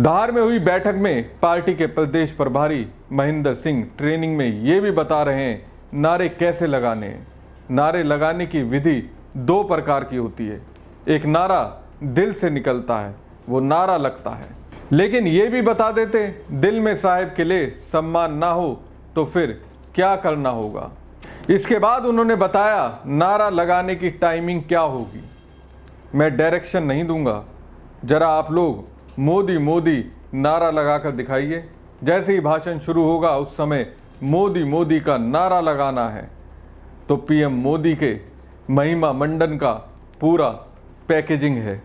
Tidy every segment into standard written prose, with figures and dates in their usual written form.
धार में हुई बैठक में पार्टी के प्रदेश प्रभारी महेंद्र सिंह ट्रेनिंग में ये भी बता रहे हैं नारे कैसे लगाने हैं। नारे लगाने की विधि दो प्रकार की होती है। एक नारा दिल से निकलता है, वो नारा लगता है। लेकिन ये भी बता देते दिल में साहिब के लिए सम्मान ना हो तो फिर क्या करना होगा। इसके बाद उन्होंने बताया नारा लगाने की टाइमिंग क्या होगी। मैं डायरेक्शन नहीं दूंगा, जरा आप लोग मोदी मोदी नारा लगाकर दिखाइए। जैसे ही भाषण शुरू होगा उस समय मोदी मोदी का नारा लगाना है। तो पीएम मोदी के महिमा मंडन का पूरा पैकेजिंग है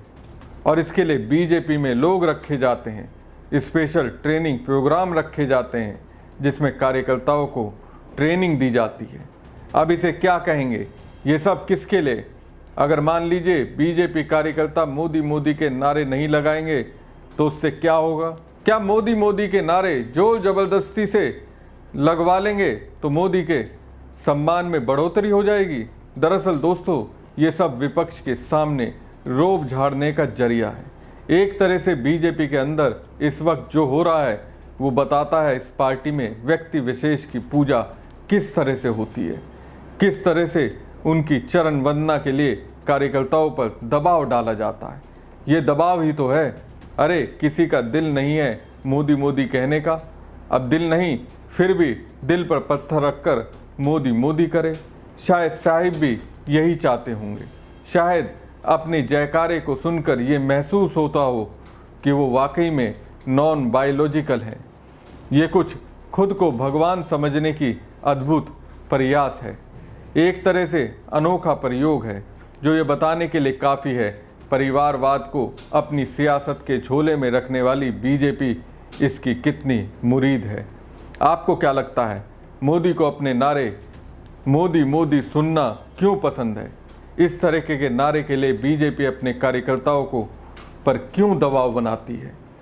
और इसके लिए बीजेपी में लोग रखे जाते हैं, स्पेशल ट्रेनिंग प्रोग्राम रखे जाते हैं जिसमें कार्यकर्ताओं को ट्रेनिंग दी जाती है। अब इसे क्या कहेंगे, ये सब किसके लिए? अगर मान लीजिए बीजेपी कार्यकर्ता मोदी मोदी के नारे नहीं लगाएंगे तो उससे क्या होगा? क्या मोदी मोदी के नारे जोर जबरदस्ती से लगवा लेंगे तो मोदी के सम्मान में बढ़ोतरी हो जाएगी? दरअसल दोस्तों, ये सब विपक्ष के सामने रोब झाड़ने का जरिया है। एक तरह से बीजेपी के अंदर इस वक्त जो हो रहा है वो बताता है इस पार्टी में व्यक्ति विशेष की पूजा किस तरह से होती है, किस तरह से उनकी चरण वंदना के लिए कार्यकर्ताओं पर दबाव डाला जाता है। ये दबाव ही तो है। अरे किसी का दिल नहीं है मोदी मोदी कहने का, अब दिल नहीं फिर भी दिल पर पत्थर रखकर मोदी मोदी करे। शायद साहिब भी यही चाहते होंगे। शायद अपने जयकारे को सुनकर ये महसूस होता हो कि वो वाकई में नॉन बायोलॉजिकल है। ये कुछ खुद को भगवान समझने की अद्भुत प्रयास है। एक तरह से अनोखा प्रयोग है जो ये बताने के लिए काफ़ी है परिवारवाद को अपनी सियासत के झोले में रखने वाली बीजेपी इसकी कितनी मुरीद है। आपको क्या लगता है, मोदी को अपने नारे मोदी मोदी सुनना क्यों पसंद है? इस तरह के नारे के लिए बीजेपी अपने कार्यकर्ताओं को पर क्यों दबाव बनाती है?